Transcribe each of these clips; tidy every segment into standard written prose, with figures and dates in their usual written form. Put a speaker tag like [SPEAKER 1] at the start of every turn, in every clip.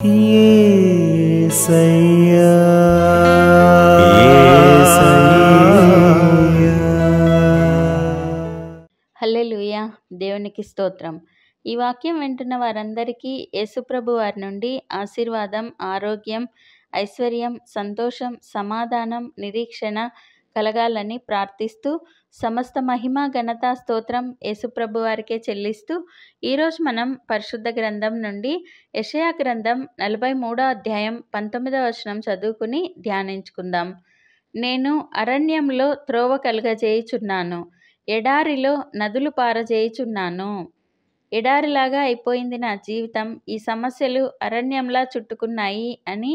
[SPEAKER 1] యేసయ్యా
[SPEAKER 2] హల్లెలూయా. దేవునికి స్తోత్రం. ఈ వాక్యం వింటున్న వారందరికీ యేసుప్రభు వారి నుండి ఆశీర్వాదం, ఆరోగ్యం, ఐశ్వర్యం, సంతోషం, సమాధానం, నిరీక్షణ కలగాలని ప్రార్థిస్తూ, సమస్త మహిమ, ఘనత, స్తోత్రం యేసుప్రభు వారికే చెల్లిస్తూ, ఈరోజు మనం పరిశుద్ధ గ్రంథం నుండి యెషయా గ్రంథం 43వ అధ్యాయం 19వ వచనం చదువుకుని ధ్యానించుకుందాం. నేను అరణ్యంలో త్రోవ కలుగజేయుచున్నాను, ఎడారిలో నదులు పారజేయుచున్నాను. ఎడారిలాగా అయిపోయింది నా జీవితం, ఈ సమస్యలు అరణ్యంలా చుట్టుకున్నాయి అని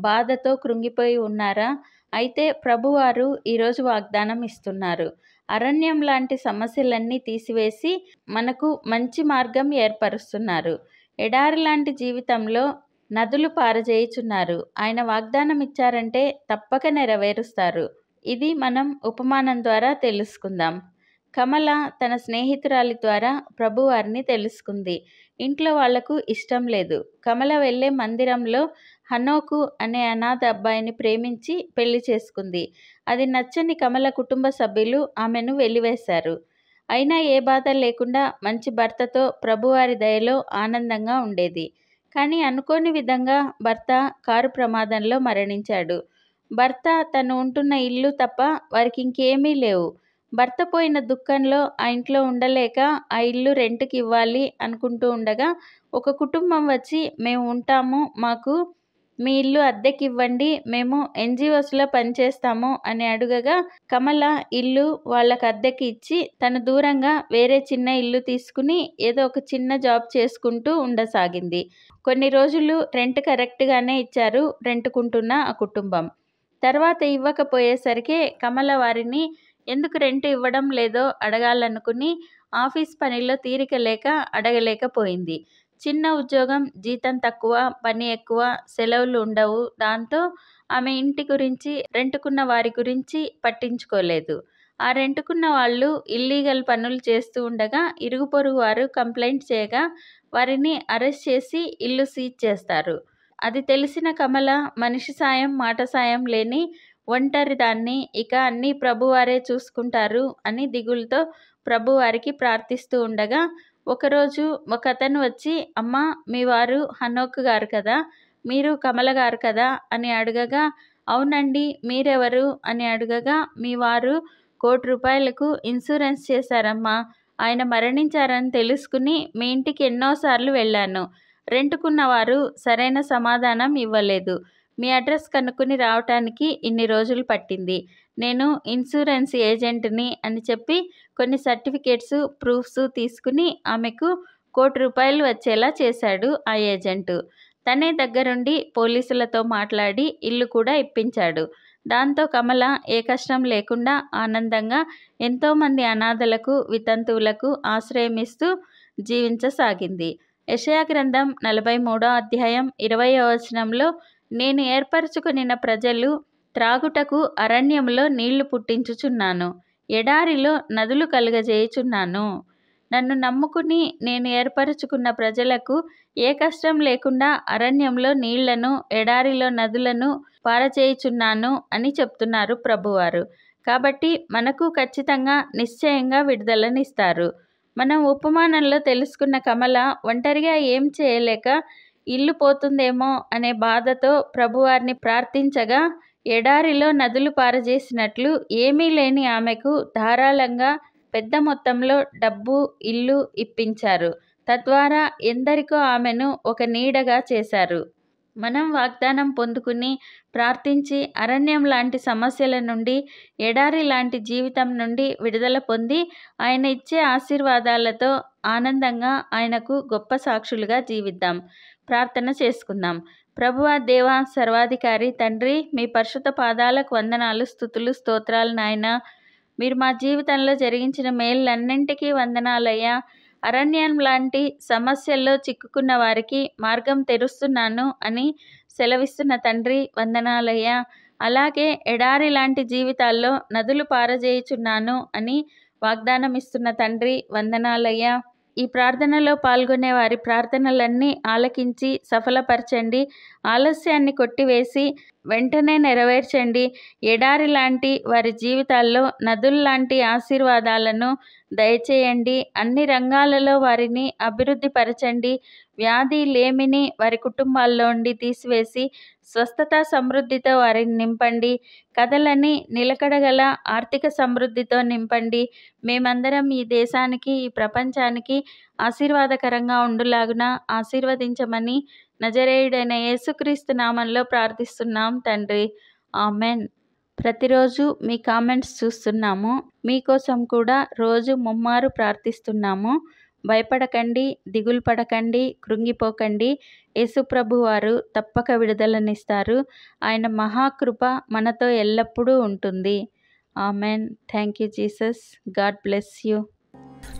[SPEAKER 2] బాధతో కృంగిపోయి ఉన్నారా? అయితే ప్రభువారు ఈరోజు వాగ్దానం ఇస్తున్నారు. అరణ్యం లాంటి సమస్యలన్నీ తీసివేసి మనకు మంచి మార్గం ఏర్పరుస్తున్నారు. ఎడారి లాంటి జీవితంలో నదులు పారజేయుచున్నారు. ఆయన వాగ్దానం ఇచ్చారంటే తప్పక నెరవేరుస్తారు. ఇది మనం ఉపమానం ద్వారా తెలుసుకుందాం. కమల తన స్నేహితురాలి ద్వారా ప్రభువారిని తెలుసుకుంది. ఇంట్లో వాళ్లకు ఇష్టం లేదు. కమల వెళ్ళే మందిరంలో హనోకు అనే అనాథ అబ్బాయిని ప్రేమించి పెళ్లి చేసుకుంది. అది నచ్చని కమల కుటుంబ సభ్యులు ఆమెను వెలివేశారు. అయినా ఏ బాధ లేకుండా మంచి భర్తతో ప్రభువారి దయలో ఆనందంగా ఉండేది. కానీ అనుకోని విధంగా భర్త కారు ప్రమాదంలో మరణించాడు. భర్త తను ఉంటున్న ఇల్లు తప్ప వారికి ఇంకేమీ లేవు. భర్త పోయిన దుఃఖంలో ఆ ఇంట్లో ఉండలేక ఆ ఇల్లు రెంట్కి ఇవ్వాలి అనుకుంటూ ఉండగా ఒక కుటుంబం వచ్చి, మేము ఉంటాము, మాకు మీ ఇల్లు అద్దెకి ఇవ్వండి, మేము NGOsలో పనిచేస్తాము అని అడుగగా కమల ఇల్లు వాళ్ళకు అద్దెకి ఇచ్చి తను దూరంగా వేరే చిన్న ఇల్లు తీసుకుని ఏదో ఒక చిన్న జాబ్ చేసుకుంటూ ఉండసాగింది. కొన్ని రోజులు రెంట్ కరెక్ట్గానే ఇచ్చారు రెంట్కుంటున్న ఆ కుటుంబం. తర్వాత ఇవ్వకపోయేసరికి కమల వారిని ఎందుకు రెంట్ ఇవ్వడం లేదో అడగాలనుకుని ఆఫీస్ పనిలో తీరిక లేక అడగలేకపోయింది. చిన్న ఉద్యోగం, జీతం తక్కువ, పని ఎక్కువ, సెలవులు ఉండవు. దాంతో ఆమె ఇంటి గురించి, రెంటుకున్న వారి గురించి పట్టించుకోలేదు. ఆ రెంటుకున్న వాళ్ళు ఇల్లీగల్ పనులు చేస్తూ ఉండగా ఇరుగు పొరుగు వారు కంప్లైంట్ చేయగా వారిని అరెస్ట్ చేసి ఇల్లు సీజ్ చేస్తారు. అది తెలిసిన కమల మనిషి సాయం, మాట సాయం లేని ఒంటరి దాన్ని, ఇక అన్నీ ప్రభువారే చూసుకుంటారు అని దిగులుతో ప్రభువారికి ప్రార్థిస్తూ ఉండగా ఒకరోజు ఒక అతను వచ్చి, అమ్మా, మీ వారు హనోక్ గారు కదా, మీరు కమల గారు కదా అని అడగగా, అవునండి, మీరెవరు అని అడగగా, మీ వారు ₹1,00,00,000 ఇన్సూరెన్స్ చేశారమ్మా, ఆయన మరణించారని తెలుసుకుని మీ ఇంటికి ఎన్నోసార్లు వెళ్ళాను. రెంటుకున్న వారు సరైన సమాధానం ఇవ్వలేదు. మీ అడ్రస్ కనుక్కుని రావటానికి ఇన్ని రోజులు పట్టింది. నేను ఇన్సూరెన్స్ ఏజెంట్ని అని చెప్పి కొన్ని సర్టిఫికేట్స్, ప్రూఫ్స్ తీసుకుని ఆమెకు ₹1,00,00,000 వచ్చేలా చేశాడు ఆ ఏజెంటు. తనే దగ్గరుండి పోలీసులతో మాట్లాడి ఇల్లు కూడా ఇప్పించాడు. దాంతో కమల ఏ కష్టం లేకుండా ఆనందంగా ఎంతోమంది అనాథలకు, వితంతువులకు ఆశ్రయమిస్తూ జీవించసాగింది. యెషయా గ్రంథం 43వ అధ్యాయం 20వ వచనంలో, నేను ఏర్పరచుకొనిన ప్రజలు త్రాగుటకు అరణ్యంలో నీళ్లు పుట్టించుచున్నాను, ఎడారిలో నదులు కలుగజేయుచున్నాను. నన్ను నమ్ముకుని నేను ఏర్పరచుకున్న ప్రజలకు ఏ కష్టం లేకుండా అరణ్యంలో నీళ్లను, ఎడారిలో నదులను పారచేయుచున్నాను అని చెప్తున్నారు ప్రభువారు. కాబట్టి మనకు ఖచ్చితంగా, నిశ్చయంగా విడుదలనిస్తారు. మనం ఉపమానంలో తెలుసుకున్న కమల ఒంటరిగా ఏం చేయలేక ఇల్లు పోతుందేమో అనే బాధతో ప్రభువారిని ప్రార్థించగా ఎడారిలో నదులు పారజేసినట్లు ఏమీ లేని ఆమెకు ధారాళంగా పెద్ద మొత్తంలో డబ్బు, ఇల్లు ఇప్పించారు. తద్వారా ఎందరికో ఆమెను ఒక నీడగా చేశారు. మనం వాగ్దానం పొందుకుని ప్రార్థించి అరణ్యం లాంటి సమస్యల నుండి, ఎడారి లాంటి జీవితం నుండి విడుదల పొంది ఆయన ఇచ్చే ఆశీర్వాదాలతో ఆనందంగా ఆయనకు గొప్ప సాక్షులుగా జీవిద్దాం. ప్రార్థన చేసుకుందాం. ప్రభువా, దేవా, సర్వాధికారి తండ్రి, మీ పరిశుద్ధ పాదాలకు వందనాలు, స్తుతులు, స్తోత్రాలు నాయనా. మీరు మా జీవితంలో జరిగించిన మేళ్ళన్నింటికీ వందనాలయ్యా. అరణ్యం లాంటి సమస్యల్లో చిక్కుకున్న వారికి మార్గం తెరుస్తున్నాను అని సెలవిస్తున్న తండ్రి, వందనాలయ్యా. అలాగే ఎడారి లాంటి జీవితాల్లో నదులు పారజేయుచున్నాను అని వాగ్దానం ఇస్తున్న తండ్రి, వందనాలయ్యా. ఈ ప్రార్థనలో పాల్గొనే వారి ప్రార్థనలన్నీ ఆలకించి సఫలపరచండి. ఆలస్యాన్ని కొట్టివేసి వెంటనే నెరవేర్చండి. ఎడారి లాంటి వారి జీవితాల్లో నదుల్లాంటి ఆశీర్వాదాలను దయచేయండి. అన్ని రంగాలలో వారిని అభివృద్ధి పరచండి. వ్యాధి లేమిని వారి కుటుంబాల్లో ఉండి తీసివేసి స్వస్థత సమృద్ధితో వారిని నింపండి. కథలని నిలకడగల ఆర్థిక సమృద్ధితో నింపండి. మేమందరం ఈ దేశానికి, ఈ ప్రపంచానికి ఆశీర్వాదకరంగా ఉండులాగున ఆశీర్వదించమని నజరేయుడైన యేసుక్రీస్తు నామంలో ప్రార్థిస్తున్నాం తండ్రి. ఆమెన్. ప్రతిరోజు మీ కామెంట్స్ చూస్తున్నాము. మీకోసం కూడా రోజు ముమ్మారు ప్రార్థిస్తున్నాము. భయపడకండి, దిగులు పడకండి, కృంగిపోకండి. యేసుప్రభు వారు తప్పక విడుదలనిస్తారు. ఆయన మహాకృప మనతో ఎల్లప్పుడూ ఉంటుంది. Amen. Thank you Jesus. God bless you.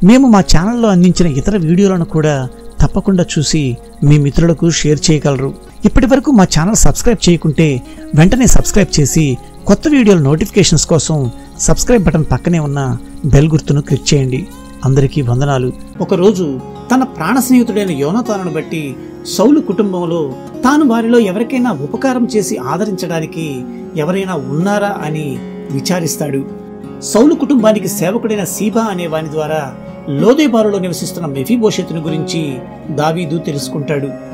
[SPEAKER 3] మేము మా ఛానల్లో అందించిన ఇతర వీడియోలను కూడా తప్పకుండా చూసి మీ మిత్రులకు షేర్ చేయగలరు. ఇప్పటి వరకు మా ఛానల్ సబ్స్క్రైబ్ చేయకుంటే వెంటనే సబ్స్క్రైబ్ చేసి కొత్త వీడియోల నోటిఫికేషన్స్ కోసం సబ్స్క్రైబ్ బటన్ పక్కనే ఉన్న బెల్ గుర్తును క్లిక్ చేయండి. అందరికీ వందనాలు. ఒకరోజు తన ప్రాణ స్నేహితుడైన యోనాతానును బట్టి సౌలు కుటుంబంలో తాను వారిలో ఎవరికైనా ఉపకారం చేసి ఆదరించడానికి ఎవరైనా ఉన్నారా అని విచారిస్తాడు. సౌలు కుటుంబానికి సేవకుడైన సీబా అనే వాని ద్వారా లోదేబారులో నివసిస్తున్న మెఫీబోషెతుని గురించి దావీదు తెలుసుకుంటాడు.